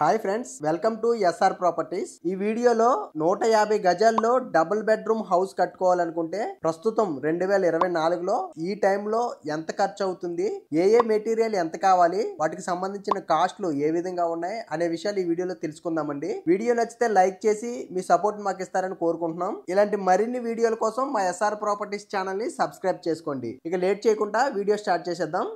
Hi friends, welcome to S R properties. ఈ వీడియోలో 150 గజాల్లో డబుల్ బెడ్రూమ్ హౌస్ కట్టుకోవాలనుకుంటే ప్రస్తుతం 2024లో ఈ టైంలో ఎంత ఖర్చు అవుతుంది, ఏ మెటీరియల్ ఎంత కావాలి, వాటికి సంబంధించిన కాస్ట్లు ఏ విధంగా ఉన్నాయి అనే విషయాలు ఈ వీడియోలో తెలుసుకుందామండి. వీడియో నచ్చితే లైక్ చేసి మీ సపోర్ట్ మాకు ఇస్తారని కోరుకుంటున్నాం. ఇలాంటి మరిన్ని వీడియోల కోసం మా ఎస్ఆర్ ప్రాపర్టీస్ ఛానల్ ని సబ్స్క్రైబ్ చేసుకోండి. ఇక లేట్ చేయకుండా వీడియో స్టార్ట్ చేసేద్దాం.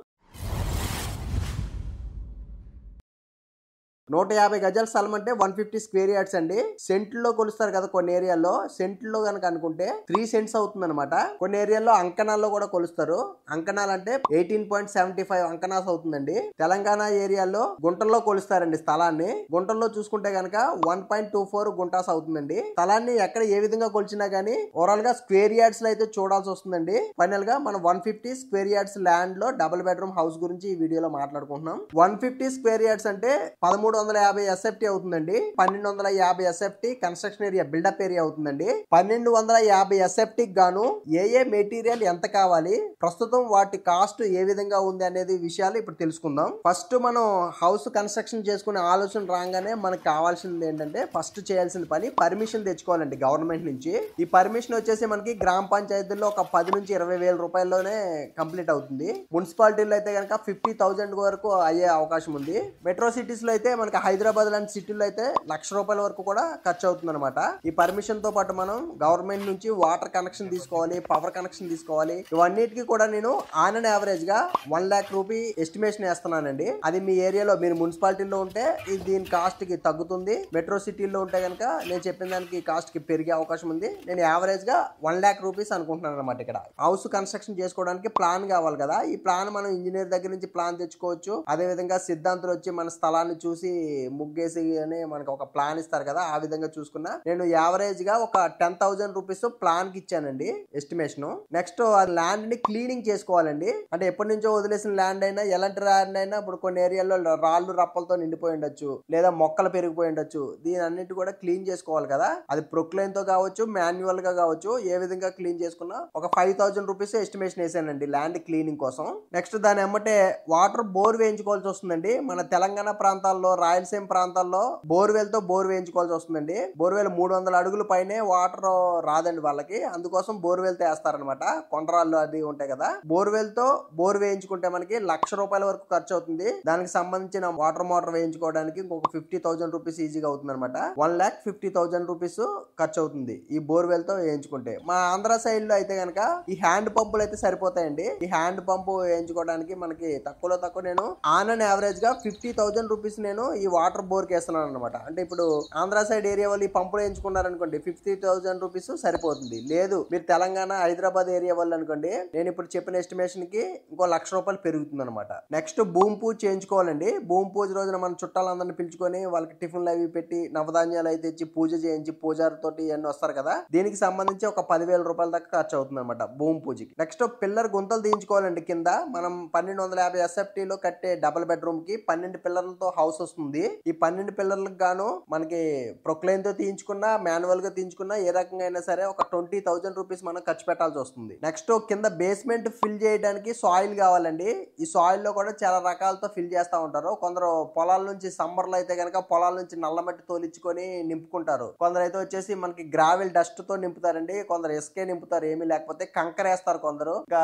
150 గజాల స్థలం అంటే 150 స్క్వేర్ యార్డ్స్ అండి. సెంట్లో కొలుస్తారు కదా కొన్ని ఏరియాల్లో. సెంట్లో కనుక అనుకుంటే 3 సెంట్స్ అవుతుంది అనమాట. కొన్ని ఏరియాల్లో అంకణాల్లో కూడా కొలుస్తారు. అంకణాలు అంటే 18.75 అంకణాస్ అవుతుందండి. తెలంగాణ ఏరియాలో గుంటల్లో కొలుస్తారండి స్థలాన్ని. గుంటల్లో చూసుకుంటే కనుక 1.24 గుంటాస్ అవుతుందండి. స్థలాన్ని ఎక్కడ ఏ విధంగా కొలిచినా గానీ ఓవరాల్ గా స్క్వేర్ యార్డ్స్ లో అయితే చూడాల్సి వస్తుందండి. ఫైనల్ గా మనం 150 స్క్వేర్ యార్డ్స్ ల్యాండ్ లో డబుల్ బెడ్రూమ్ హౌస్ గురించి ఈ వీడియోలో మాట్లాడుకుంటున్నాం. 150 స్క్వేర్ యార్డ్స్ అంటే 1350 ఎస్ఎఫ్టీ అవుతుందండి. 1250 S F T construction area built up area అవుతుందండి. 1250 ఎస్ఎఫ్టీ గాను ఏ మెటీరియల్ ఎంత కావాలి, ప్రస్తుతం వాటి కాస్ట్ ఏ విధంగా ఉంది అనేది విషయాలు ఇప్పుడు తెలుసుకుందాం. ఫస్ట్ మనం హౌస్ కన్స్ట్రక్షన్ చేసుకునే ఆలోచన రాగానే మనకు కావాల్సింది ఏంటంటే ఫస్ట్ చేయాల్సిన పని పర్మిషన్ తెచ్చుకోవాలండి గవర్నమెంట్ నుంచి. ఈ పర్మిషన్ వచ్చేసి మనకి గ్రామ పంచాయతీల్లో ఒక 10 నుంచి 20 వేల రూపాయల్లోనే కంప్లీట్ అవుతుంది. మున్సిపాలిటీలో అయితే కనుక 50,000 వరకు అయ్యే అవకాశం ఉంది. మెట్రో సిటీస్ లో అయితే మనకి హైదరాబాద్ లాంటి సిటీలో అయితే ₹1,00,000 వరకు కూడా ఖర్చు అవుతుంది అనమాట. ఈ పర్మిషన్ తో పాటు మనం గవర్నమెంట్ నుంచి వాటర్ కనెక్షన్ తీసుకోవాలి, పవర్ కనెక్షన్ తీసుకోవాలి. ఇవన్నిటికీ కూడా నేను ఆన్ అండ్ యావరేజ్ గా ₹1,00,000 ఎస్టిమేషన్ వేస్తున్నానండి. అది మీ ఏరియాలో మీరు మున్సిపాలిటీలో ఉంటే దీని కాస్ట్ కి తగ్గుతుంది. మెట్రో సిటీలో ఉంటే కనుక నేను చెప్పిన దానికి కాస్ట్ కి పెరిగే అవకాశం ఉంది. నేను యావరేజ్ గా ₹1,00,000 అనుకుంటున్నాను అనమాట. ఇక్కడ హౌస్ కన్స్ట్రక్షన్ చేసుకోవడానికి ప్లాన్ కావాలి కదా. ఈ ప్లాన్ మనం ఇంజనీర్ దగ్గర నుంచి ప్లాన్ తెచ్చుకోవచ్చు. అదే విధంగా సిద్ధాంతులు వచ్చి మన స్థలాన్ని చూసి ముగ్గేసి అని మనకు ఒక ప్లాన్ ఇస్తారు కదా, ఆ విధంగా చూసుకున్నా నేను యావరేజ్ గా ఒక ₹10,000 ప్లాన్ కి ఇచ్చానండి ఎస్టిమేషన్. నెక్స్ట్ ఆ ల్యాండ్ ని క్లీనింగ్ చేసుకోవాలండి. అంటే ఎప్పటి నుంచో వదిలేసిన ల్యాండ్ అయినా ఎలాంటి ల్యాండ్ అయినా ఇప్పుడు కొన్ని ఏరియాల్లో రాళ్ళు రప్పలతో నిండిపోయి ఉండొచ్చు, లేదా మొక్కలు పెరిగిపోయి ఉండొచ్చు. దీని అన్నిటి కూడా క్లీన్ చేసుకోవాలి కదా. అది ప్రొక్లైన్ తో కావచ్చు, మాన్యువల్ గా కావచ్చు, ఏ విధంగా క్లీన్ చేసుకున్నా ఒక ₹5,000 ఎస్టిమేషన్ వేసానండి ల్యాండ్ క్లీనింగ్ కోసం. నెక్స్ట్ దాని ఎమ్మటే వాటర్ బోర్ వేయించుకోవాల్సి వస్తుందండి. మన తెలంగాణ ప్రాంతాల్లో, రాయలసీమ ప్రాంతాల్లో బోర్వెల్ తో బోర్ వేయించుకోవాల్సి వస్తుందండి. బోర్వెల్ 300 అడుగుల పైనే వాటర్ రాదండి వాళ్ళకి, అందుకోసం బోర్వెల్ తో వేస్తారనమాట. కొండరాళ్ళు అది ఉంటాయి కదా. బోర్వెల్ తో బోర్ వేయించుకుంటే మనకి ₹1,00,000 వరకు ఖర్చు అవుతుంది. దానికి సంబంధించిన వాటర్ మోటార్ వేయించుకోవడానికి ఇంకొక ₹50,000 ఈజీగా అవుతుంది అనమాట. ₹1,50,000 ఖర్చు అవుతుంది ఈ బోర్వెల్ తో వేయించుకుంటే. మా ఆంధ్ర సైడ్ లో అయితే కనుక ఈ హ్యాండ్ పంపులు అయితే సరిపోతాయండి. ఈ హ్యాండ్ పంపు వేయించుకోవడానికి మనకి తక్కువలో తక్కువ నేను ఆన్ అండ్ యావరేజ్ గా ₹50,000 నేను ఈ వాటర్ బోర్ కి వేస్తున్నాను అనమాట. అంటే ఇప్పుడు ఆంధ్ర సైడ్ ఏరియా వాళ్ళు ఈ పంపులు వేయించుకున్నారనుకోండి ₹50,000 సరిపోతుంది. లేదు మీరు తెలంగాణ, హైదరాబాద్ ఏరియా వాళ్ళు అనుకోండి, నేను ఇప్పుడు చెప్పిన ఎస్టిమేషన్ కి ఇంకో ₹1,00,000 పెరుగుతుంది అనమాట. నెక్స్ట్ భూమి పూజ చేయించుకోవాలండి. భూమి పూజ రోజున మన చుట్టాలందరినీ పిలుచుకొని వాళ్ళకి టిఫిన్లు అవి పెట్టి నవధాన్యాలు అయితే ఇచ్చి పూజ చేయించి పూజారితోటి ఇవన్నీ వస్తారు కదా. దీనికి సంబంధించి ఒక ₹10,000 దాకా ఖర్చు అవుతుంది అనమాట భూమి పూజకి. నెక్స్ట్ పిల్లర్ గుంతలు తీయించుకోవాలండి. కింద మనం 1250 ఎస్ఎఫ్టీలో కట్టే డబుల్ బెడ్రూమ్ కి 12 పిల్లర్లతో హౌస్ వస్తుంది. ఈ 12 పిల్లర్లకు గాను మనకి ప్రొక్లైన్ తో తీయించుకున్నా, మాన్యువల్ గా తీయించుకున్నా, ఏ రకంగా అయినా సరే ఒక ₹20,000 మనం ఖర్చు పెట్టాల్సి వస్తుంది. నెక్స్ట్ కింద బేస్మెంట్ ఫిల్ చేయడానికి సాయిల్ కావాలండి. ఈ సాయిల్ లో కూడా చాలా రకాలతో ఫిల్ చేస్తా ఉంటారు. కొందరు పొలాల నుంచి సమ్మర్ లో అయితే కనుక పొలాల నుంచి నల్లమట్టి తోలించుకొని నింపుకుంటారు. కొందరు అయితే వచ్చేసి మనకి గ్రావెల్ డస్ట్ తో నింపుతారండి. కొందరు ఇసుకే నింపుతారు, ఏమీ లేకపోతే కంకర వేస్తారు. కొందరు ఇంకా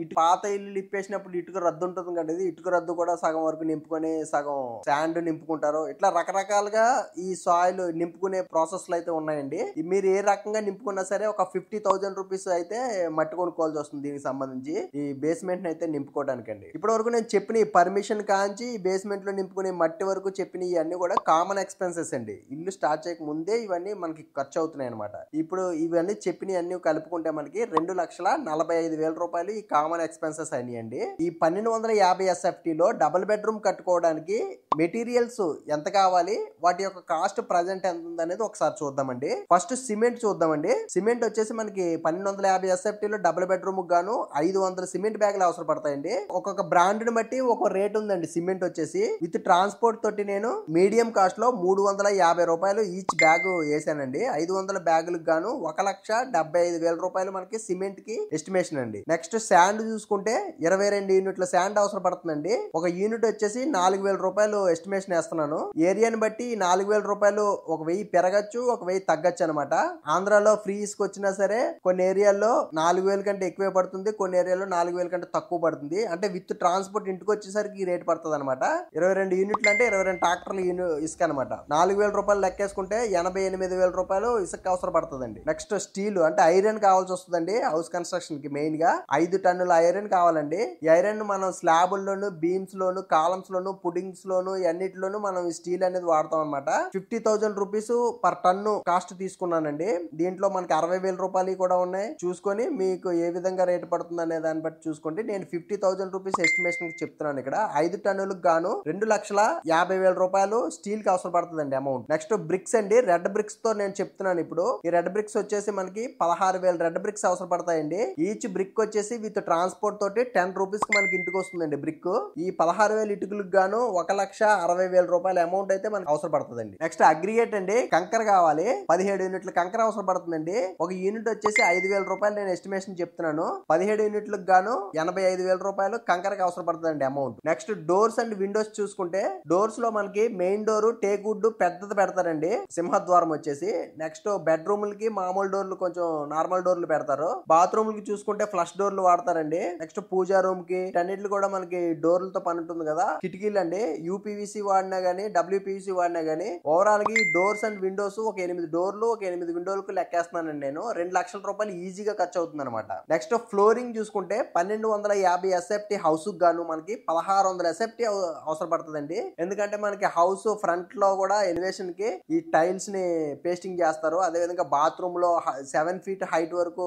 ఇటు పాత ఇల్లు ఇప్పేసినప్పుడు ఇటుక రద్దు ఉంటుంది కండి, ఇటుక రద్దు కూడా సగం వరకు నింపుకొని సగం శాండ్ నింపుకుంటారు. ఇట్లా రకరకాలుగా ఈ సాయిల్ నింపుకునే ప్రాసెస్లు అయితే ఉన్నాయండి. మీరు ఏ రకంగా నింపుకున్నా సరే ఒక ₹50,000 అయితే మట్టి కొనుక్కోవాల్సి వస్తుంది. దీనికి సంబంధించి ఈ బేస్మెంట్ అయితే నింపుకోవడానికి అండి. ఇప్పటి వరకు నేను చెప్పిన ఈ పర్మిషన్ కాంచి ఈ బేస్మెంట్ లో నింపుకునే మట్టి వరకు చెప్పిన ఇవన్నీ కూడా కామన్ ఎక్స్పెన్సెస్ అండి. ఇల్లు స్టార్ట్ చేయక ముందే ఇవన్నీ మనకి ఖర్చు అవుతున్నాయి అనమాట. ఇప్పుడు ఇవన్నీ చెప్పిన అన్ని కలుపుకుంటే మనకి ₹2,45,000 ఈ కామన్ ఎక్స్పెన్సెస్ అయినాయండి. ఈ 1250 ఎస్ఎఫ్టీ లో డబుల్ బెడ్రూమ్ కట్టుకోవడానికి మెటీరియల్స్ ఎంత కావాలి, వాటి యొక్క కాస్ట్ ప్రజెంట్ ఎంత ఉంది అనేది ఒకసారి చూద్దామండి. ఫస్ట్ సిమెంట్ చూద్దామండి. సిమెంట్ వచ్చేసి మనకి 1250 ఎస్ఎఫ్టీ లో డబుల్ బెడ్రూమ్ గాను 500 సిమెంట్ బ్యాగులు అవసరం పడతాయండి. ఒక్కొక్క బ్రాండ్ ని బట్టి ఒక రేట్ ఉందండి. సిమెంట్ వచ్చేసి విత్ ట్రాన్స్పోర్ట్ తోటి నేను మీడియం కాస్ట్ లో ₹350 ఈచ్ బ్యాగ్ వేసానండి. 500 బ్యాగులకు గాను ₹1,75,000 మనకి సిమెంట్ కి ఎస్టిమేషన్ అండి. నెక్స్ట్ శాండ్ చూసుకుంటే 22 యూనిట్ల శాండ్ అవసరం పడుతుందండి. ఒక యూనిట్ వచ్చేసి ₹4,000 ఎస్టిమేషన్ ఎస్టిమేషన్ వేస్తున్నాను. ఏరియాని బట్టి 4000 రూపాయలు 1000 పెరగచ్చు, 1000 తగ్గచ్చు అనమాట. ఆంధ్రాలో ఫ్రీ ఇసుక వచ్చినా సరే కొన్ని ఏరియాల్లో 4000 కంటే ఎక్కువే పడుతుంది, కొన్ని ఏరియాలో 4000 కంటే తక్కువ పడుతుంది. అంటే విత్ ట్రాన్స్పోర్ట్ ఇంటికి వచ్చేసరికి ఈ రేట్ పడుతుంది అనమాట. 22 యూనిట్లు అంటే 22 ట్రాక్టర్లు ఇసుక అనమాట. 4000 రూపాయలు లెక్కేసుకుంటే 88,000 రూపాయలు ఇసుక అవసరం పడుతుందండి. నెక్స్ట్ స్టీల్ అంటే ఐరన్ కావాల్సి వస్తుందండి. హౌస్ కన్స్ట్రక్షన్ కి మెయిన్ గా 5 టన్నుల ఐరన్ కావాలండి. ఈ ఐరన్ మనం స్లాబుల్లోను, బీమ్స్ లోను, కాలమ్స్ లోను, పుడింగ్స్ లోను అన్నిటిలోను మనం ఈ స్టీల్ అనేది వాడతాం అనమాట. 50,000 రూపీస్ పర్ టన్ను కాస్ట్ తీసుకున్నానండి. దీంట్లో మనకి 60,000 రూపాయలు కూడా ఉన్నాయి. చూసుకొని మీకు ఏ విధంగా రేటు పడుతుంది అనే దాన్ని బట్టి చూసుకోండి. నేను 50,000 రూపీస్ ఎస్టిమేషన్ చెప్తున్నాను. ఇక్కడ 5 టన్నులకు గాను 2,50,000 రూపాయలు స్టీల్ కి అవసరం పడుతుందండి అమౌంట్. నెక్స్ట్ బ్రిక్స్ అండి. రెడ్ బ్రిక్స్ తో నేను చెప్తున్నాను ఇప్పుడు. ఈ రెడ్ బ్రిక్స్ వచ్చేసి మనకి 16,000 రెడ్ బ్రిక్స్ అవసరం పడతాయండి. ఈచ్ బ్రిక్ వచ్చేసి విత్ ట్రాన్స్పోర్ట్ తోటి 10 రూపీస్ కి మనకి ఇంటికి వస్తుందండి బ్రిక్. ఈ 16,000 ఇటుకలకు గాను 1,60,000 రూపాయల అమౌంట్ అయితే మనకి అవసరం పడుతుందండి. నెక్స్ట్ అగ్రిగేట్ అండి. కంకర కావాలి. 17 యూనిట్ల కంకర అవసరం పడుతుందండి. ఒక యూనిట్ వచ్చేసి 5,000 రూపాయలు నేను ఎస్టిమేషన్ చెప్తున్నాను. 17 యూనిట్లకు గాను 85,000 రూపాయలు కంకరకి అవసరం పడుతుందండి amount. Next doors and Windows చూసుకుంటే డోర్స్ లో మనకి మెయిన్ డోర్ టేక్ వుడ్ పెద్దది పెడతారండి, సింహద్వారం వచ్చేసి. నెక్స్ట్ బెడ్రూమ్ లకి మామూలు డోర్లు, కొంచెం నార్మల్ డోర్లు పెడతారు. బాత్రూమ్ కి చూసుకుంటే ఫ్లష్ డోర్లు వాడతారండి. నెక్స్ట్ పూజా రూమ్ కి అన్నిట్లు కూడా మనకి డోర్లతో పని ఉంటుంది కదా. కిటికీలు అండి, యూపీవీసీ వాడినా గానీ డబ్ల్యూపీవీసీ వాడినా గానీ ఓవరాల్ కి డోర్స్ అండ్ విండోస్ ఒక 8 డోర్లు, ఒక 8 విండోలకు లెక్కేస్తున్నానండి నేను. 2 లక్షల రూపాయలు ఈజీగా ఖర్చు అవుతుంది అనమాట. నెక్స్ట్ ఫ్లోరింగ్ చూసుకుంటే 1250 ఎస్ఎఫ్టీ హౌస్ గాను మనకి 1600 ఎస్ఎఫ్టీ అవసరం పడుతుందండి. ఎందుకంటే మనకి హౌస్ ఫ్రంట్ లో కూడా ఎలివేషన్ కి ఈ టైల్స్ ని పేస్టింగ్ చేస్తారు. అదే విధంగా బాత్రూమ్ లో 7 ఫీట్ హైట్ వరకు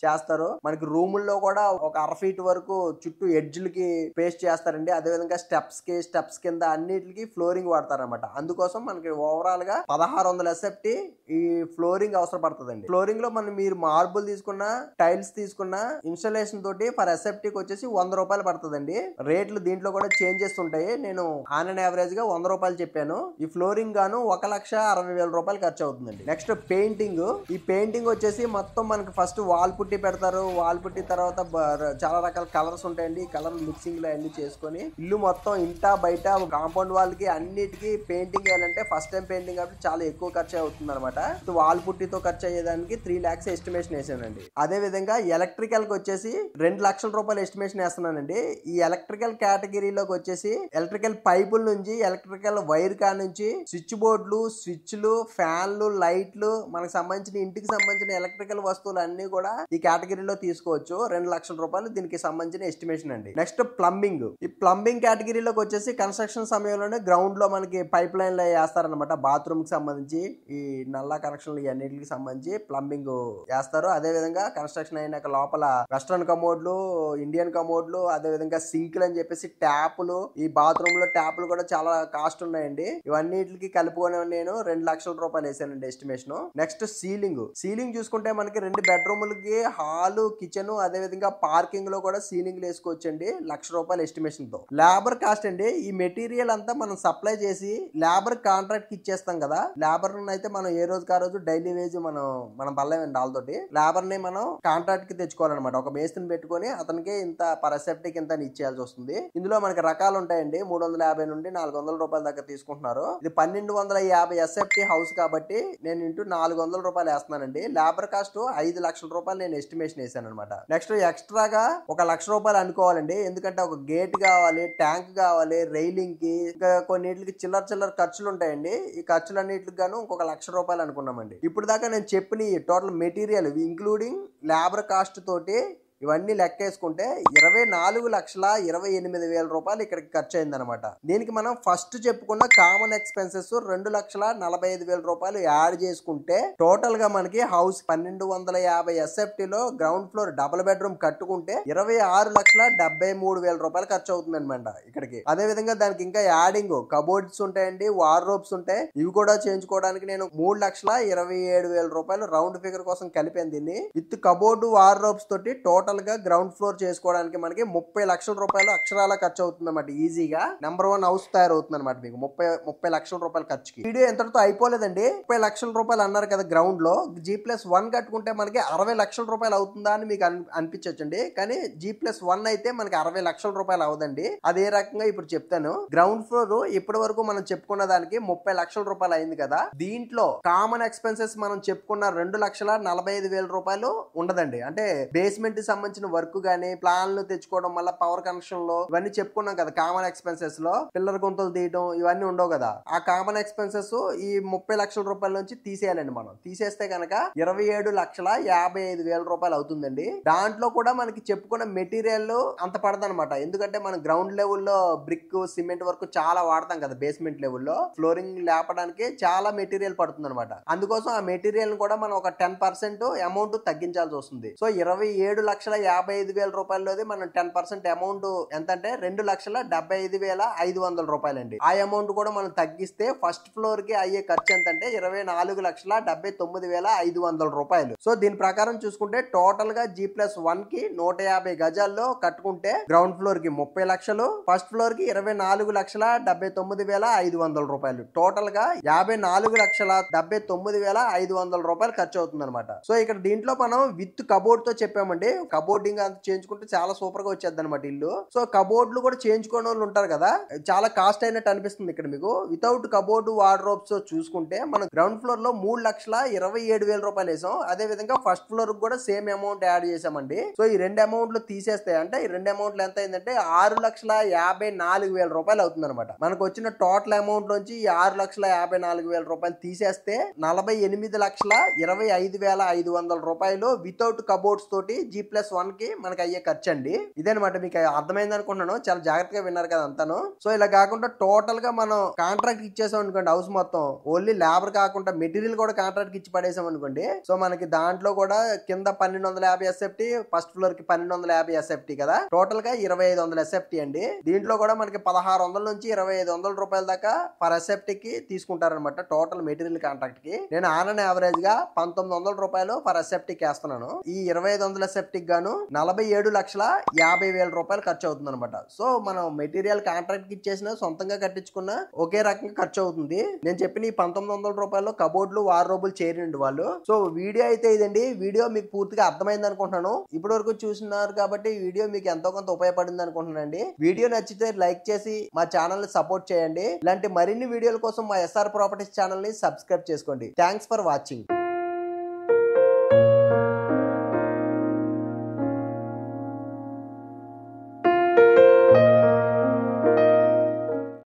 చేస్తారు. మనకి రూముల్లో కూడా ఒక 1/2 ఫీట్ వరకు చుట్టూ ఎడ్జ్లకి పేస్ట్ చేస్తారండి. అదే విధంగా స్టెప్స్ కింద అన్నిటికి ఫ్లోరింగ్ వాడతారు అనమాట. అందుకోసం మనకి ఓవరాల్ గా 1600 ఎస్ఎఫ్టీ ఈ ఫ్లోరింగ్ అవసరం పడుతుందండి. ఫ్లోరింగ్ లో మీరు మార్బుల్ తీసుకున్నా, టైల్స్ తీసుకున్నా, ఇన్స్టాలేషన్ తోటి పర్ ఎస్ఎఫ్టీకి వచ్చేసి 100 రూపాయలు పడుతుందండి. రేట్లు దీంట్లో కూడా చేంజెస్ ఉంటాయి. నేను ఆన్ అండ్ యావరేజ్ గా 100 రూపాయలు చెప్పాను. ఈ ఫ్లోరింగ్ గాను 1,60,000 రూపాయలు ఖర్చు అవుతుందండి. Next painting. ఈ పెయింటింగ్ వచ్చేసి మొత్తం మనకి ఫస్ట్ వాల్ పుట్టి పెడతారు. వాల్ పుట్టి తర్వాత చాలా రకాల కలర్స్ ఉంటాయండి. కలర్ మిక్సింగ్ లో అన్ని చేసుకొని ఇల్లు మొత్తం ఇంటా బయట కాంపౌండ్ వాల్ కి అన్నిటికీ పెయింటింగ్ వేయాలంటే ఫస్ట్ టైం పెయింటింగ్ కాబట్టి చాలా ఎక్కువ ఖర్చు అవుతుంది అనమాట. వాల్ పుట్టితో ఖర్చు అయ్యేదానికి 3 lakhs ఎస్టిమేషన్ వేసానండి. అదే విధంగా ఎలక్ట్రికల్ కి వచ్చేసి 2 లక్షల రూపాయలు ఎస్టిమేషన్ వేస్తున్నానండి. ఈ ఎలక్ట్రికల్ కేటగిరీలోకి వచ్చేసి ఎలక్ట్రికల్ పైపుల నుంచి, ఎలక్ట్రికల్ వైర్ కా నుంచి స్విచ్ బోర్డులు, స్విచ్లు, ఫ్యాన్లు, లైట్లు, మనకు సంబంధించిన ఇంటికి సంబంధించిన ఎలక్ట్రికల్ వస్తువులు అన్ని కూడా ఈ కేటగిరీలో తీసుకోవచ్చు. 2 లక్షల రూపాయలు దీనికి సంబంధించిన ఎస్టిమేషన్ అండి. Next plumbing. ఈ ప్లంబింగ్ కేటగిరీలోకి వచ్చేసి కన్స్ట్రక్షన్ సమయంలోనే గ్రౌండ్ లో మనకి పైప్ లైన్లు వేస్తారనమాట. బాత్రూమ్ కి సంబంధించి ఈ నల్లా కనెక్షన్లు ఇవన్నిటికి సంబంధించి ప్లంబింగ్ వేస్తారు. అదే విధంగా కన్స్ట్రక్షన్ అయినాక లోపల వెస్ట్రన్ కమోడ్లు, ఇండియన్ కమోడ్లు, అదే విధంగా సింక్లు అని చెప్పేసి ట్యాపులు, ఈ బాత్రూమ్ లో ట్యాపులు కూడా చాలా కాస్ట్ ఉన్నాయండి. ఇవన్నిటికి కలుపుకొని నేను 2 లక్షల రూపాయలు వేసానండి ఎస్టిమేషన్. నెక్స్ట్ సీలింగ్ చూసుకుంటే మనకి 2 బెడ్రూములకి హాలు, కిచెన్, అదే విధంగా పార్కింగ్ లో కూడా సీలింగ్ వేసుకోవచ్చండి 1,00,000 రూపాయల ఎస్టిమేషన్ తో. లేబర్ కాస్ట్ అండి. ఈ మెటీరియల్ అంతా మనం సప్లై చేసి లేబర్ కాంట్రాక్ట్ కి ఇచ్చేస్తాం కదా. లేబర్ అయితే మనం ఏ రోజుకి ఆ రోజు డైలీ వేజ్ మనం బల్లమండి వాళ్ళతోటి. లేబర్ ని మనం కాంట్రాక్ట్ కి తెచ్చుకోవాలన్నమాట. ఒక మేస్త్రిని పెట్టుకొని అతనికి ఇంత పర్ ఎస్ఎఫ్టీకి ఇంత ఇచ్చేయాల్సి వస్తుంది. ఇందులో మనకి రకాలు ఉంటాయండి. 350 నుండి 400 రూపాయల దాకా తీసుకుంటున్నారు. ఇది 1250 ఎస్ఎఫ్టీ హౌస్ కాబట్టి నేను ఇంటూ 400 రూపాయలు వేస్తున్నానండి. లేబర్ కాస్ట్ 5 లక్షల రూపాయలు నేను ఎస్టిమేషన్ వేసాను అనమాట. నెక్స్ట్ ఎక్స్ట్రాగా 1,00,000 రూపాయలు అనుకోవాలండి. ఎందుకంటే ఒక గేట్ కావాలి, ట్యాంక్ కావాలి, రైలింగ్ కి, ఇంకా కొన్నిటికి చిల్లర ఖర్చులు ఉంటాయండి. ఈ ఖర్చులన్నిటికి గాను ఇంకొక 1,00,000 రూపాయలు అనుకున్నామండి. ఇప్పుడు దాకా నేను చెప్పిన total material including labour cost తోటి ఇవన్నీ లెక్కేసుకుంటే 24,28,000 రూపాయలు ఇక్కడికి ఖర్చు అయిందనమాట. దీనికి మనం ఫస్ట్ చెప్పుకున్న కామన్ ఎక్స్పెన్సెస్ 2,45,000 రూపాయలు యాడ్ చేసుకుంటే టోటల్ గా మనకి హౌస్ 1250 ఎస్ఎఫ్టీలో గ్రౌండ్ ఫ్లోర్ డబుల్ బెడ్రూమ్ కట్టుకుంటే 26,73,000 రూపాయలు ఖర్చు అవుతుంది అనమాట ఇక్కడికి. అదే విధంగా దానికి ఇంకా యాడింగ్ కబోర్డ్స్ ఉంటాయండి, వార్డ్రోబ్స్ ఉంటాయి. ఇవి కూడా చేయించుకోవడానికి నేను 3,27,000 రూపాయలు రౌండ్ ఫిగర్ కోసం కలిపాను దీన్ని. విత్ కబోర్డు, వార్డ్రోబ్స్ తోటి టోటల్ టోటల్ గా గ్రౌండ్ ఫ్లోర్ చేసుకోవడానికి మనకి 30 లక్షల రూపాయలు అక్షరాల ఖర్చు అవుతుంది అన్నమాట. ఈజీగా నెంబర్ 1 హౌస్ తయారవుతుంది అనమాట మీకు 30 లక్షల రూపాయల ఖర్చుకి. వీడియో ఎంతటితో అయిపోలేదండి. 30 లక్షల రూపాయలు అన్నారు కదా గ్రౌండ్ లో, G+1 కట్టుకుంటే మనకి 60 లక్షల రూపాయలు అవుతుందా అని మీకు అనిపించండి. కానీ G+1 అయితే మనకి 60 లక్షల రూపాయలు అవదండి. అదే రకంగా ఇప్పుడు చెప్తాను. గ్రౌండ్ ఫ్లోర్ ఇప్పటి వరకు మనం చెప్పుకున్న దానికి 30 లక్షల రూపాయలు అయింది కదా. దీంట్లో కామన్ ఎక్స్పెన్సెస్ మనం చెప్పుకున్న 2,45,000 రూపాయలు ఉండదండి. అంటే బేస్మెంట్ కి సంబంధించిన వర్క్ గానీ, ప్లాన్లు తెచ్చుకోవడం, మళ్ళీ పవర్ కనెక్షన్ లో ఇవన్నీ చెప్పుకున్నాం కదా. కామన్ ఎక్స్పెన్సెస్ లో పిల్లర్ గుంతలు తీయడం ఇవన్నీ ఉండవు కదా. ఆ కామన్ ఎక్స్పెన్సెస్ ఈ 30 లక్షల రూపాయల నుంచి తీసేయాలండి. మనం తీసేస్తే కనుక 27,55,000 రూపాయలు అవుతుందండి. దాంట్లో కూడా మనకి చెప్పుకున్న మెటీరియల్ అంత పడదనమాట. ఎందుకంటే మనం గ్రౌండ్ లెవెల్లో బ్రిక్, సిమెంట్ వర్క్ చాలా వాడతాం కదా. బేస్మెంట్ లెవెల్లో ఫ్లోరింగ్ లేపడానికి చాలా మెటీరియల్ పడుతుంది అనమాట. అందుకోసం ఆ మెటీరియల్ కూడా మనం ఒక 10% అమౌంట్ తగ్గించాల్సి వస్తుంది. సో 27,55,000 రూపాయలలోది మనం 10% అమౌంట్ ఎంత అంటే 2,75,500 రూపాయలండి. ఆ అమౌంట్ కూడా మనం తగ్గిస్తే ఫస్ట్ ఫ్లోర్ కి అయ్యే ఖర్చు ఎంత అంటే 24,79,500 రూపాయలు. సో దీని ప్రకారం చూసుకుంటే టోటల్ గా G+1 కి 150 గజాల్లో కట్టుకుంటే గ్రౌండ్ ఫ్లోర్ కి 30 లక్షలు, ఫస్ట్ ఫ్లోర్ కి 24,79,500 రూపాయలు. టోటల్ గా 54,79,500 రూపాయలు ఖర్చు అవుతుంది అనమాట. సో ఇక్కడ దీంట్లో మనం విత్ కబోర్డ్ తో చెప్పామండి. కబోర్డింగ్ అంతా చేయించుకుంటే చాలా సూపర్ గా వచ్చేది అనమాట ఇల్లు. సో కబోర్డ్లు కూడా చేయించుకునే వాళ్ళు ఉంటారు కదా, చాలా కాస్ట్ అయినట్టు అనిపిస్తుంది ఇక్కడ మీకు. వితౌట్ కబోర్డ్ వార్డ్రోబ్స్ చూసుకుంటే మనం గ్రౌండ్ ఫ్లోర్ లో 3,27,000 రూపాయలు వేసాం. అదే విధంగా ఫస్ట్ ఫ్లోర్ కూడా సేమ్ అమౌంట్ యాడ్ చేసామండి. సో ఈ రెండు అమౌంట్లు తీసేస్తే అంటే ఈ రెండు అమౌంట్లు ఎంత అయిందంటే 6,54,000 రూపాయలు అవుతుంది అనమాట. మనకు వచ్చిన టోటల్ అమౌంట్ నుంచి 6,54,000 రూపాయలు తీసేస్తే 48,25,500 రూపాయలు వితౌట్ కబోర్డ్స్ తోటి G+1 కి మనకి అయ్యే ఖర్చు అండి. ఇదేనమాట. మీకు అర్థమైంది అనుకుంటున్నాను. చాలా జాగ్రత్తగా విన్నారు కదా అంతాను. సో ఇలా కాకుండా టోటల్ గా మనం కాంట్రాక్ట్ ఇచ్చేసాం అనుకోండి, హౌస్ మొత్తం ఓన్లీ లేబర్ కాకుండా మెటీరియల్ కూడా కాంట్రాక్ట్ ఇచ్చి పడేసాం అనుకోండి. సో మనకి దాంట్లో కూడా కింద 1,250 SFT, ఫస్ట్ ఫ్లోర్ కి 1,250 SFT కదా. టోటల్ గా 2,500 SFT అండి. దీంట్లో కూడా మనకి 1,600 నుంచి 2,500 రూపాయల దాకా పర్ SFT కి తీసుకుంటారనమాట. టోటల్ మెటీరియల్ కాంట్రాక్ట్ కి నేను ఆన్ యావరేజ్ గా 1,900 రూపాయలు పర్ SFT కి వేస్తున్నాను. ఈ 2,500 SFT కి గాను 47,50,000 రూపాయలు ఖర్చు అవుతుంది అనమాట. సో మనం మెటీరియల్ కాంట్రాక్ట్ కి ఇచ్చేసిన సొంతంగా కట్టించుకున్న ఒకే రకంగా ఖర్చు అవుతుంది. నేను చెప్పిన ఈ 1,900 రూపాయలు కబోర్డ్లు వార్డ్రోబులు చేరిండి వాళ్ళు. సో వీడియో అయితే ఇదండి. వీడియో మీకు పూర్తిగా అర్థమైంది అనుకుంటున్నాను. ఇప్పటి వరకు చూస్తున్నారు కాబట్టి వీడియో మీకు ఎంతో కొంత ఉపయోగపడింది అనుకుంటున్నానండి. వీడియో నచ్చితే లైక్ చేసి మా ఛానల్ ని సపోర్ట్ చేయండి. ఇలాంటి మరిన్ని వీడియోల కోసం మా SR ప్రాపర్టీస్ ఛానల్ ని సబ్స్క్రైబ్ చేసుకోండి. Thanks for watching.